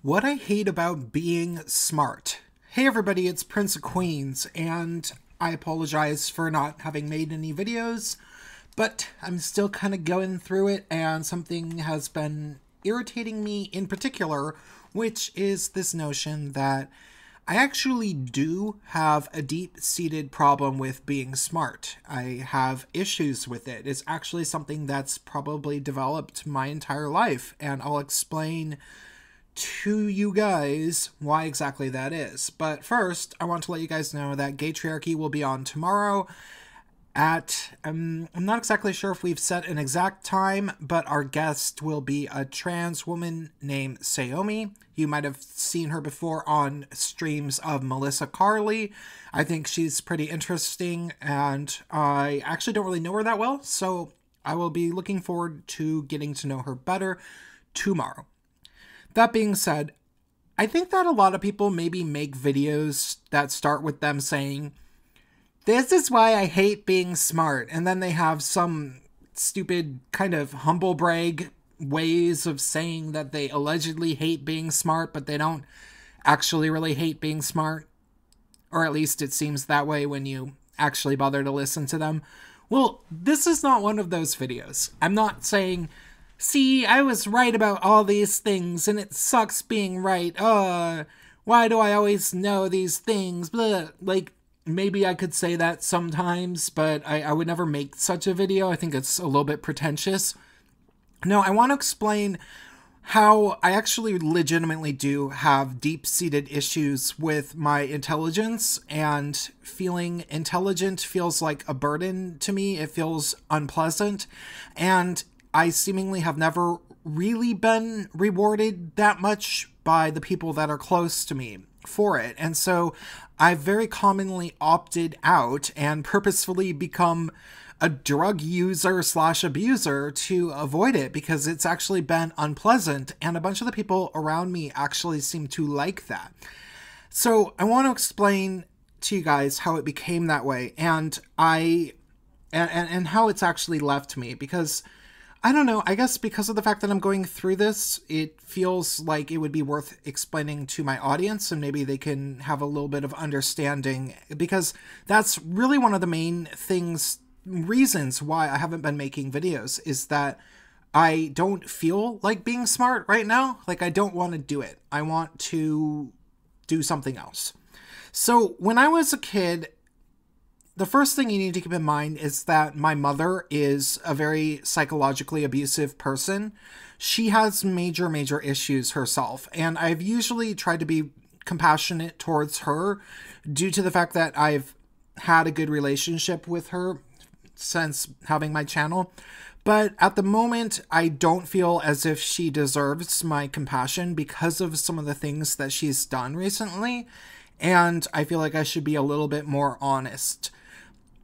What I hate about being smart. Hey everybody, it's Prince of Queens, and I apologize for not having made any videos, but I'm still kind of going through it, and something has been irritating me in particular, which is this notion that I actually do have a deep-seated problem with being smart. I have issues with it. It's actually something that's probably developed my entire life, and I'll explain to you guys why exactly that is. But first, I want to let you guys know that Gaytriarchy will be on tomorrow at, I'm not exactly sure if we've set an exact time, but our guest will be a trans woman named Saomi. You might have seen her before on streams of Melissa Carley. I think she's pretty interesting, and I actually don't really know her that well, so I will be looking forward to getting to know her better tomorrow. That being said, I think that a lot of people maybe make videos that start with them saying, "This is why I hate being smart," and then they have some stupid kind of humble brag ways of saying that they allegedly hate being smart, but they don't actually really hate being smart. Or at least it seems that way when you actually bother to listen to them. Well, this is not one of those videos. I'm not saying, "See, I was right about all these things, and it sucks being right. Why do I always know these things?" Blah. Like, maybe I could say that sometimes, but I would never make such a video. I think it's a little bit pretentious. No, I want to explain how I actually legitimately do have deep-seated issues with my intelligence, and feeling intelligent feels like a burden to me. It feels unpleasant, and I seemingly have never really been rewarded that much by the people that are close to me for it. And so I've very commonly opted out and purposefully become a drug user / abuser to avoid it, because it's actually been unpleasant, and a bunch of the people around me actually seem to like that. So I want to explain to you guys how it became that way, and how it's actually left me, because I don't know, I guess because of the fact that I'm going through this, it feels like it would be worth explaining to my audience, and maybe they can have a little bit of understanding, because that's really one of the main reasons why I haven't been making videos, is that I don't feel like being smart right now. Like, I don't want to do it. I want to do something else. So when I was a kid, the first thing you need to keep in mind is that my mother is a very psychologically abusive person. She has major issues herself, and I've usually tried to be compassionate towards her due to the fact that I've had a good relationship with her since having my channel. But at the moment, I don't feel as if she deserves my compassion because of some of the things that she's done recently, and I feel like I should be a little bit more honest.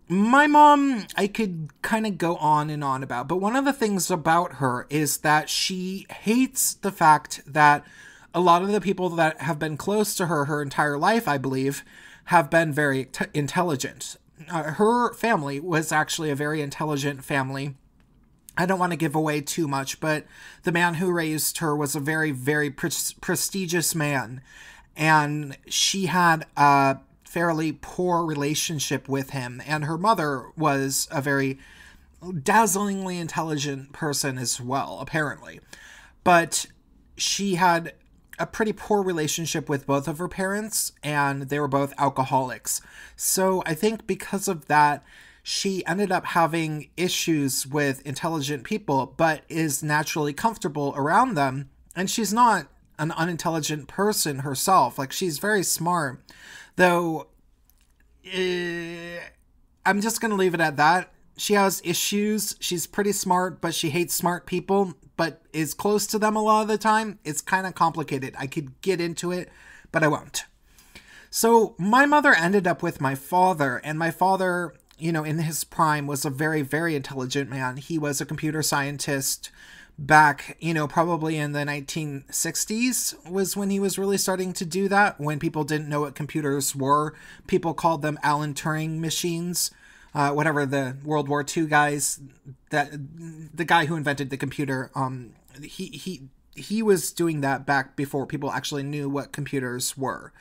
My mom, I could kind of go on and on about, but one of the things about her is that she hates the fact that a lot of the people that have been close to her entire life, I believe, have been very intelligent. Her family was actually a very intelligent family. I don't want to give away too much, but the man who raised her was a very prestigious man, and she had a fairly poor relationship with him, and her mother was a very dazzlingly intelligent person as well, apparently. But she had a pretty poor relationship with both of her parents, and they were both alcoholics. So I think because of that, she ended up having issues with intelligent people, but is naturally comfortable around them. And she's not an unintelligent person herself. Like, she's very smart. Though, I'm just going to leave it at that. She has issues. She's pretty smart, but she hates smart people, but is close to them a lot of the time. It's kind of complicated. I could get into it, but I won't. So my mother ended up with my father, and my father, you know, in his prime, was a very intelligent man. He was a computer scientist back, you know, probably in the 1960s was when he was really starting to do that, when people didn't know what computers were. People called them Alan Turing machines. Whatever, the World War II guys, that the guy who invented the computer, he he was doing that back before people actually knew what computers were.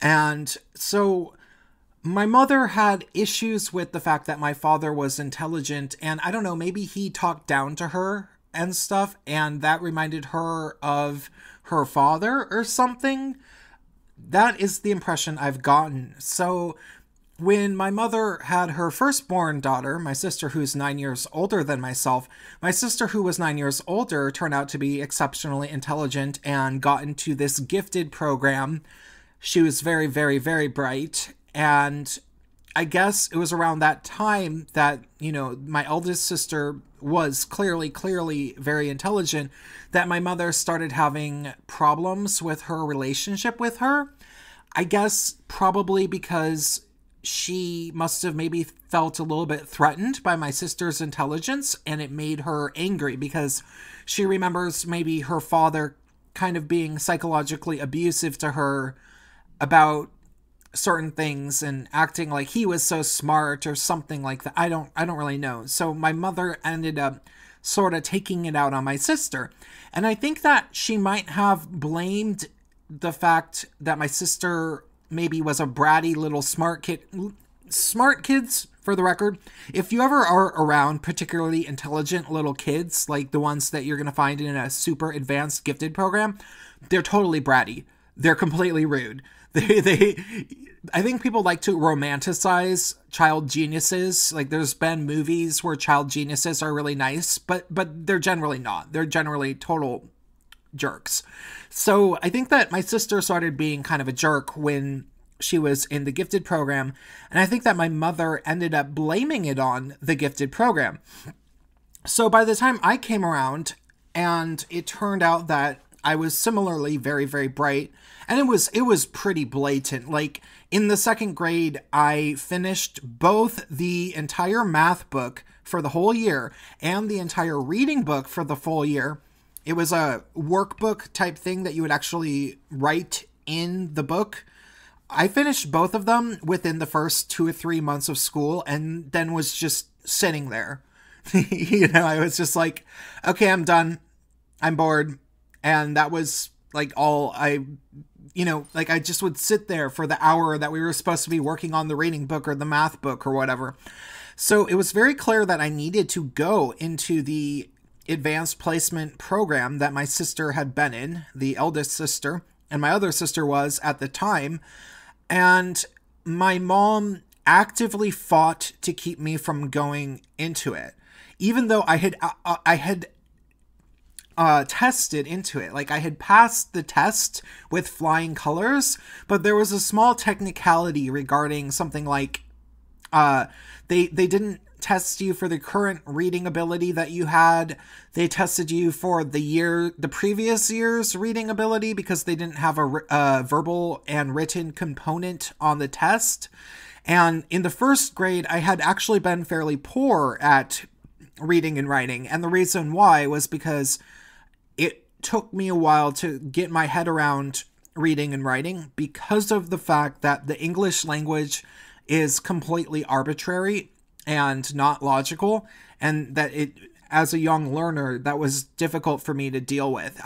And so my mother had issues with the fact that my father was intelligent, and I don't know, maybe he talked down to her and stuff, and that reminded her of her father or something. That is the impression I've gotten. So when my mother had her firstborn daughter, my sister, who's 9 years older than myself, my sister, who was 9 years older, turned out to be exceptionally intelligent and got into this gifted program. She was very, very, very bright. And I guess it was around that time that, you know, my eldest sister was clearly very intelligent, that my mother started having problems with her relationship with her. I guess probably because she must have maybe felt a little bit threatened by my sister's intelligence, and it made her angry because she remembers maybe her father kind of being psychologically abusive to her about certain things and acting like he was so smart or something like that. I don't really know. So my mother ended up sort of taking it out on my sister. And I think that she might have blamed the fact that my sister maybe was a bratty little smart kid. Smart kids, for the record, if you ever are around particularly intelligent little kids, like the ones that you're going to find in a super advanced gifted program, they're totally bratty. They're completely rude. I think people like to romanticize child geniuses. Like, there's been movies where child geniuses are really nice, but they're generally not. They're generally total jerks. So I think that my sister started being kind of a jerk when she was in the gifted program, and I think that my mother ended up blaming it on the gifted program. So by the time I came around, and it turned out that I was similarly very, very bright, and it was pretty blatant. Like, in the second grade, I finished both the entire math book for the whole year and the entire reading book for the full year. It was a workbook type thing that you would actually write in the book. I finished both of them within the first 2 or 3 months of school, and then was just sitting there. You know, I was just like, okay, I'm done. I'm bored. And that was like all I, you know, like I just would sit there for the hour that we were supposed to be working on the reading book or the math book or whatever. So it was very clear that I needed to go into the advanced placement program that my sister had been in, the eldest sister, and my other sister was at the time. And my mom actively fought to keep me from going into it, even though I had tested into it. Like, I had passed the test with flying colors, but there was a small technicality regarding something like they didn't test you for the current reading ability that you had. They tested you for the previous year's reading ability, because they didn't have a verbal and written component on the test. And in the first grade, I had actually been fairly poor at reading and writing, and the reason why was because it took me a while to get my head around reading and writing, because of the fact that the English language is completely arbitrary and not logical, and that it, as a young learner, that was difficult for me to deal with.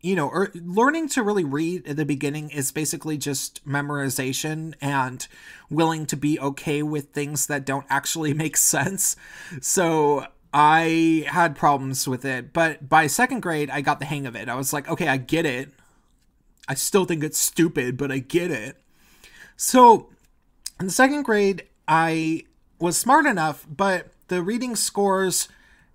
Learning to really read at the beginning is basically just memorization and willing to be okay with things that don't actually make sense. So I had problems with it, but by second grade, I got the hang of it. I was like, okay, I get it. I still think it's stupid, but I get it. So in the second grade, I was smart enough, but the reading scores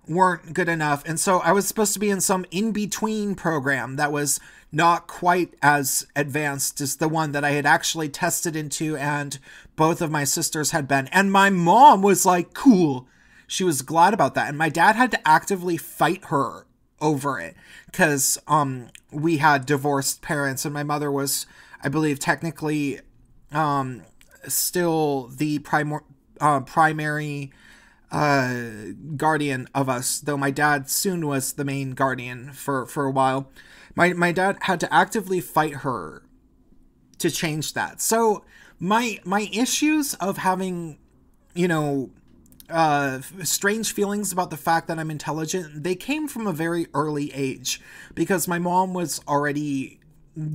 weren't good enough. And so I was supposed to be in some in-between program that was not quite as advanced as the one that I had actually tested into, and both of my sisters had been. And my mom was like, cool. She was glad about that. And my dad had to actively fight her over it, because we had divorced parents, and my mother was, I believe, technically still the primary guardian of us, though my dad soon was the main guardian for a while. My dad had to actively fight her to change that. So my issues of having, strange feelings about the fact that I'm intelligent, they came from a very early age because my mom was already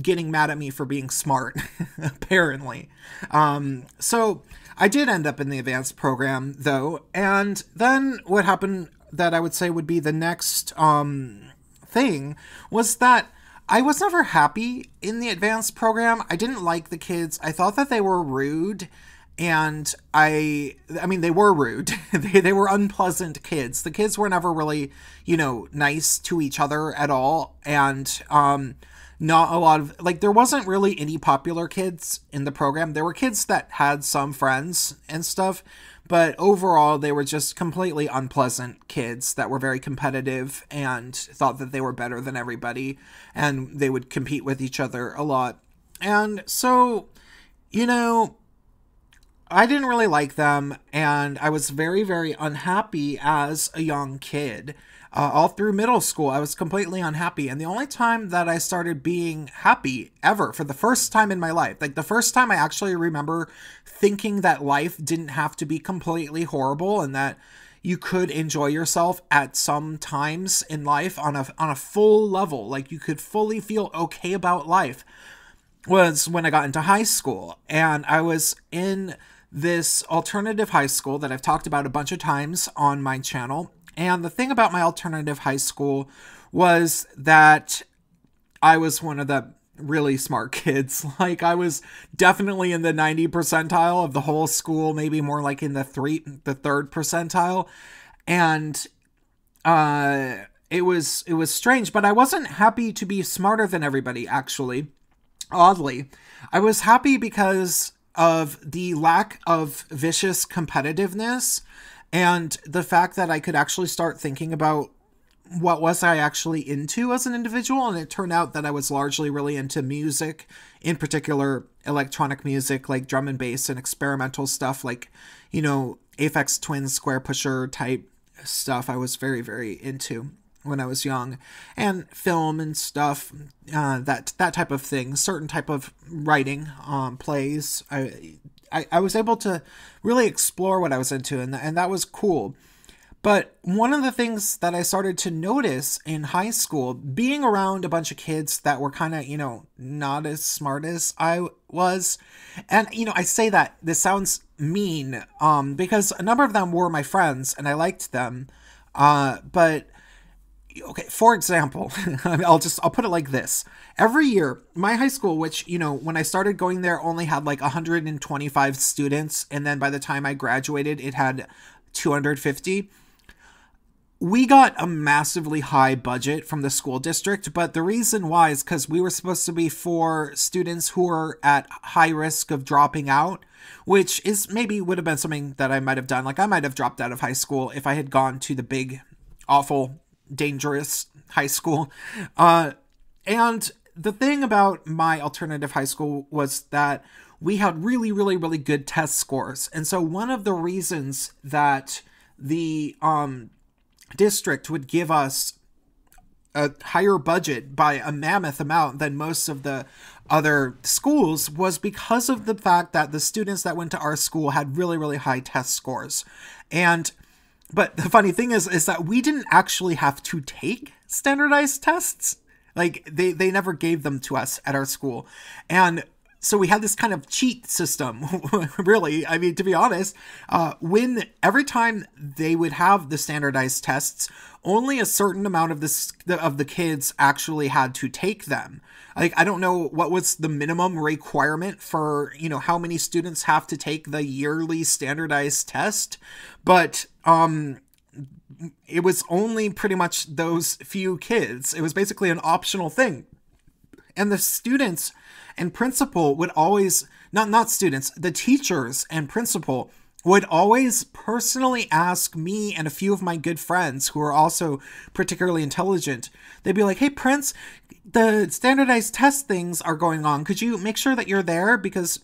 getting mad at me for being smart, apparently. So I did end up in the advanced program, though. And then what happened that I would say would be the next thing was that I was never happy in the advanced program. I didn't like the kids. I thought that they were rude. And I mean, they were rude. They were unpleasant kids. The kids were never really, nice to each other at all. And, not a lot of, like, there wasn't really any popular kids in the program. There were kids that had some friends and stuff, but overall, they were just completely unpleasant kids that were very competitive and thought that they were better than everybody, and they would compete with each other a lot. And so, I didn't really like them, and I was very, very unhappy as a young kid. All through middle school, I was completely unhappy. And the only time that I started being happy ever, for the first time in my life, like the first time I actually remember thinking that life didn't have to be completely horrible and that you could enjoy yourself at some times in life on a full level, like you could fully feel okay about life, was when I got into high school. And I was in this alternative high school that I've talked about a bunch of times on my channel. And the thing about my alternative high school was that I was one of the really smart kids. Like, I was definitely in the 90 percentile of the whole school, maybe more like in the third percentile. And it was strange, but I wasn't happy to be smarter than everybody, actually. Oddly, I was happy because of the lack of vicious competitiveness and the fact that I could actually start thinking about what was I actually into as an individual. And it turned out that I was largely really into music, in particular electronic music, like drum and bass and experimental stuff, like, Aphex Twin Square Pusher type stuff I was very, very into when I was young, and film and stuff, that type of thing, certain type of writing, plays. I was able to really explore what I was into, and that was cool. But one of the things that I started to notice in high school, being around a bunch of kids that were kind of, not as smart as I was, and, I say that, this sounds mean, because a number of them were my friends, and I liked them, but... Okay, for example, I'll put it like this. Every year, my high school, which, when I started going there, only had like 125 students. And then by the time I graduated, it had 250. We got a massively high budget from the school district. But the reason why is because we were supposed to be for students who are at high risk of dropping out, which is maybe would have been something that I might have done. Like, I might have dropped out of high school if I had gone to the big, awful, dangerous high school. And the thing about my alternative high school was that we had really, really, really good test scores. And so one of the reasons that the district would give us a higher budget by a mammoth amount than most of the other schools was because of the fact that the students that went to our school had really, really high test scores. But the funny thing is that we didn't actually have to take standardized tests. Like, they never gave them to us at our school. And so we had this kind of cheat system, really. I mean, to be honest, every time they would have the standardized tests, only a certain amount of the kids actually had to take them. Like, I don't know what was the minimum requirement for, how many students have to take the yearly standardized test, but it was only pretty much those few kids. It was basically an optional thing. And the students and principal would always, not students, the teachers and principal would always personally ask me and a few of my good friends who are also particularly intelligent. They'd be like, "Hey, Prince, the standardized test things are going on. Could you make sure that you're there?" Because,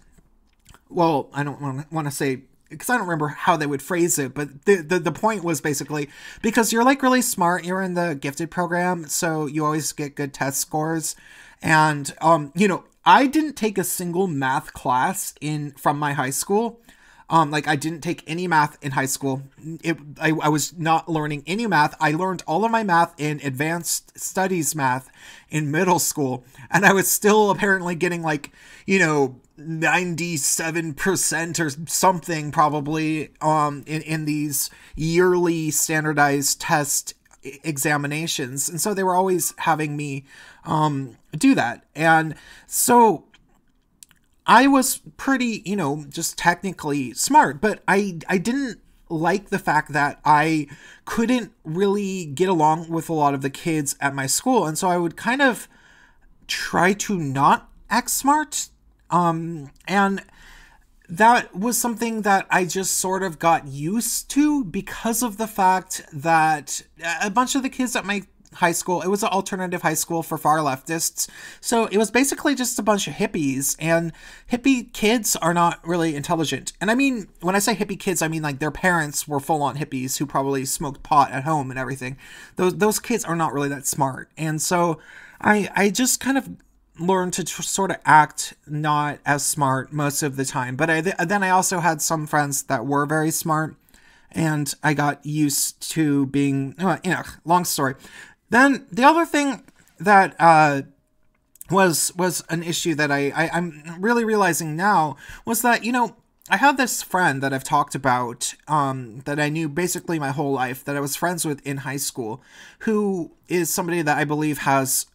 well, I don't want to say, because I don't remember how they would phrase it, but the point was basically, because you're like really smart, you're in the gifted program, so you always get good test scores. And, I didn't take a single math class from my high school. Like I didn't take any math in high school. I was not learning any math. I learned all of my math in advanced studies math in middle school. And I was still apparently getting like, 97% or something probably in these yearly standardized test examinations. And so they were always having me do that. And so I was pretty, just technically smart, but I didn't like the fact that I couldn't really get along with a lot of the kids at my school. And so I would kind of try to not act smart. And that was something that I just sort of got used to because of the fact that a bunch of the kids at my high school, it was an alternative high school for far leftists. So it was basically just a bunch of hippies, and hippie kids are not really intelligent. And I mean, when I say hippie kids, I mean like their parents were full on hippies who probably smoked pot at home and everything. Those kids are not really that smart. And so I just kind of learned to sort of act not as smart most of the time. But then I also had some friends that were very smart, and I got used to being, long story. Then the other thing that was an issue that I'm really realizing now was that, I had this friend that I've talked about that I knew basically my whole life, that I was friends with in high school, who is somebody that I believe has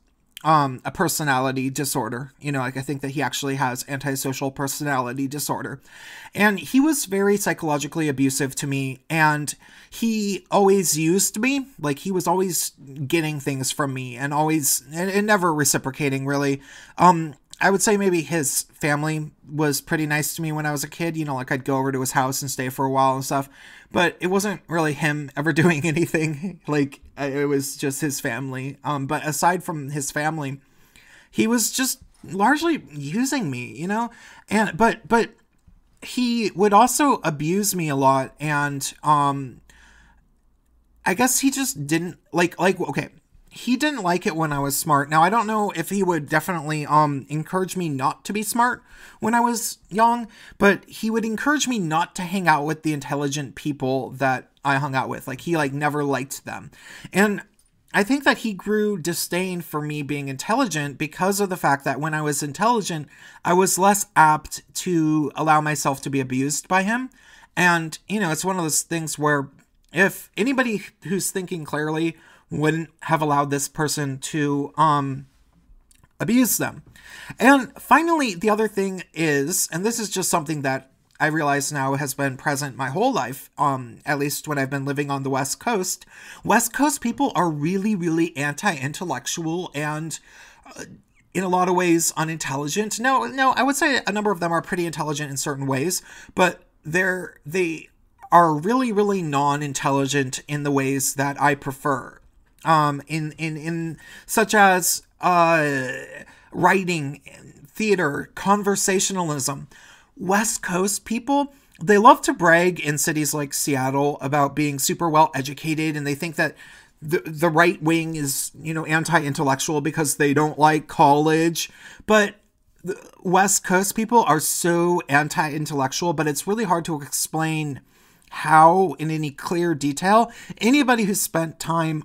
a personality disorder. I think that he actually has antisocial personality disorder. And he was very psychologically abusive to me, and he always used me. Like, he was always getting things from me and always, and never reciprocating, really. I would say maybe his family was pretty nice to me when I was a kid. Like I'd go over to his house and stay for a while and stuff. But it wasn't really him ever doing anything. Like, it was just his family. But aside from his family, he was just largely using me, And but he would also abuse me a lot. And I guess he just didn't okay. He didn't like it when I was smart. Now, I don't know if he would definitely encourage me not to be smart when I was young, but he would encourage me not to hang out with the intelligent people that I hung out with. Like, he never liked them. And I think that he grew disdain for me being intelligent because of the fact that when I was intelligent, I was less apt to allow myself to be abused by him. And, it's one of those things where if anybody who's thinking clearly wouldn't have allowed this person to abuse them. And finally, the other thing is, and this is just something that I realize now has been present my whole life, at least when I've been living on the West Coast. West Coast people are really, really anti-intellectual and in a lot of ways unintelligent. No, I would say a number of them are pretty intelligent in certain ways, but they are really, really non-intelligent in the ways that I prefer. In such as writing, theater, conversationalism. West Coast people, they love to brag in cities like Seattle about being super well educated, and they think that the right wing is, anti-intellectual because they don't like college. But the West Coast people are so anti-intellectual, but it's really hard to explain how in any clear detail. Anybody who's spent time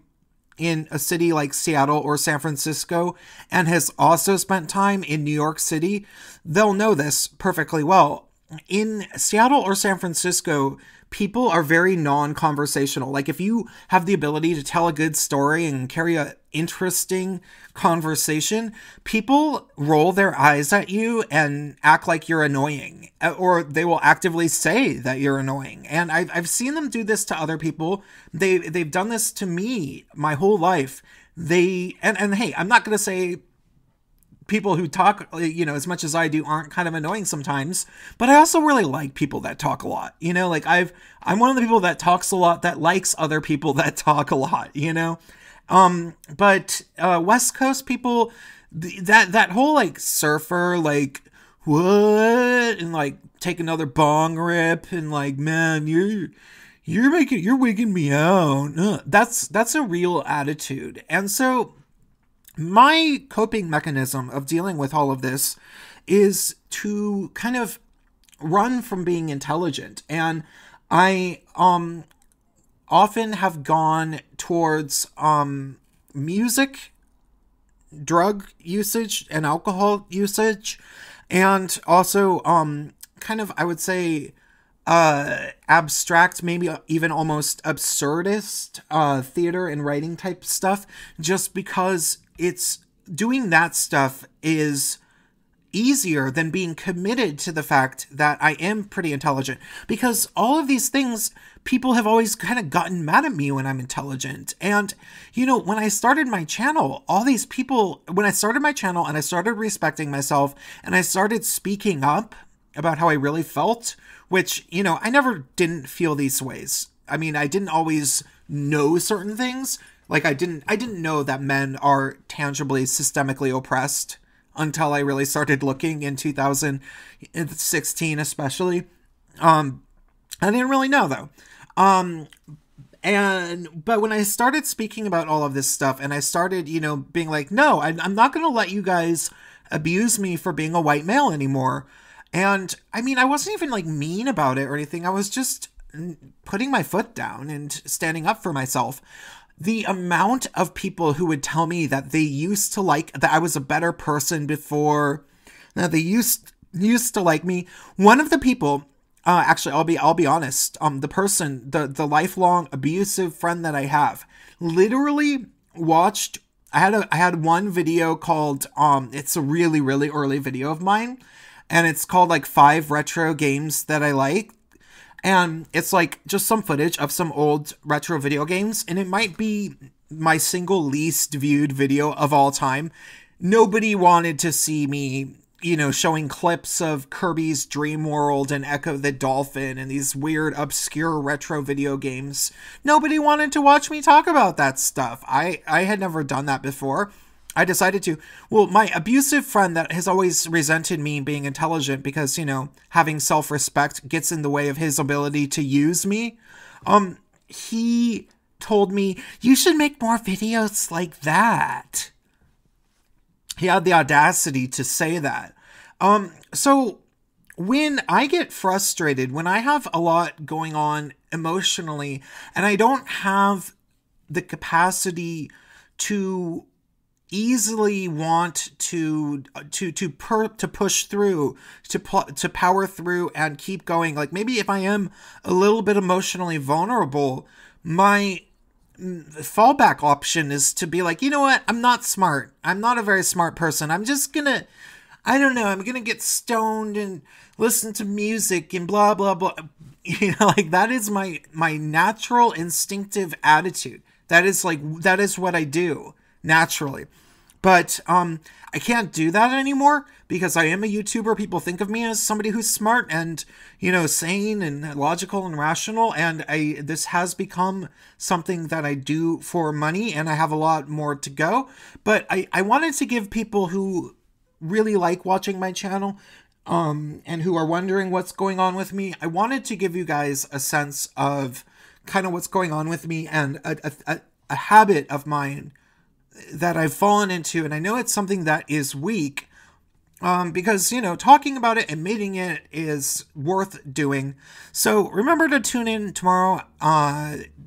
in a city like Seattle or San Francisco and has also spent time in New York City, they'll know this perfectly well. In Seattle or San Francisco, people are very non-conversational. Like, if you have the ability to tell a good story and carry a interesting conversation, people roll their eyes at you and act like you're annoying, or they will actively say that you're annoying. And I've seen them do this to other people. They've done this to me my whole life. And hey, I'm not going to say people who talk, as much as I do aren't kind of annoying sometimes, but I also really like people that talk a lot. I'm one of the people that talks a lot, that likes other people that talk a lot, But West Coast people, that whole surfer, what, and take another bong rip, and man, you're wigging me out. That's a real attitude. And so my coping mechanism of dealing with all of this is to kind of run from being intelligent. And I often have gone towards music, drug usage, and alcohol usage, and also kind of, I would say, abstract, maybe even almost absurdist theater and writing type stuff, just because it's doing that stuff is easier than being committed to the fact that I am pretty intelligent. Because all of these things, people have always kind of gotten mad at me when I'm intelligent. And, you know, when I started my channel, all these people, when I started my channel and I started respecting myself and I started speaking up about how I really felt, which, you know, I never didn't feel these ways. I mean, I didn't always know certain things. Like, I didn't know that men are tangibly, systemically oppressed until I really started looking in 2016, especially. I didn't really know, though. But when I started speaking about all of this stuff, and I started, you know, being like, no, I'm not going to let you guys abuse me for being a white male anymore. And I mean, I wasn't even like mean about it or anything. I was just putting my foot down and standing up for myself. The amount of people who would tell me that they used to like, that I was a better person before, that they used to like me. One of the people, actually, I'll be honest, the person, the lifelong abusive friend that I have, literally watched, I had one video called, it's a really, really early video of mine, and it's called like 5 retro games that I like. And it's like just some footage of some old retro video games. And it might be my single least viewed video of all time. Nobody wanted to see me, you know, showing clips of Kirby's Dream World and Echo the Dolphin and these weird, obscure retro video games. Nobody wanted to watch me talk about that stuff. I had never done that before. I decided to. Well, my abusive friend that has always resented me being intelligent because, you know, having self-respect gets in the way of his ability to use me. He told me, you should make more videos like that. He had the audacity to say that. So when I get frustrated, when I have a lot going on emotionally, and I don't have the capacity to easily want to push through, to power through and keep going. Like, maybe if I am a little bit emotionally vulnerable, my fallback option is to be like, you know what? I'm not smart. I'm not a very smart person. I'm just gonna, I don't know, I'm gonna get stoned and listen to music and blah, blah, blah. You know, like, that is my natural instinctive attitude. That is what I do naturally. But I can't do that anymore because I am a YouTuber. People think of me as somebody who's smart and, you know, sane and logical and rational. And this has become something that I do for money, and I have a lot more to go. But I wanted to give people who really like watching my channel and who are wondering what's going on with me, I wanted to give you guys a sense of kind of what's going on with me and a habit of mine that I've fallen into. And I know it's something that is weak because, you know, talking about it, admitting it is worth doing. So remember to tune in tomorrow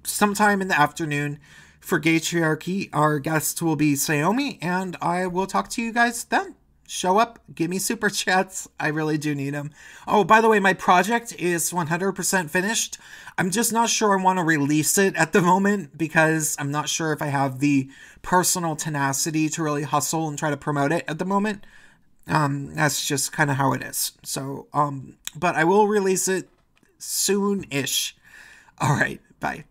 sometime in the afternoon for Gaytriarchy. Our guest will be Saomi, and I will talk to you guys then. Show up, give me super chats. I really do need them. Oh, by the way, my project is 100% finished. I'm just not sure I want to release it at the moment because I'm not sure if I have the personal tenacity to really hustle and try to promote it at the moment. That's just kind of how it is. So, but I will release it soon-ish. All right, bye.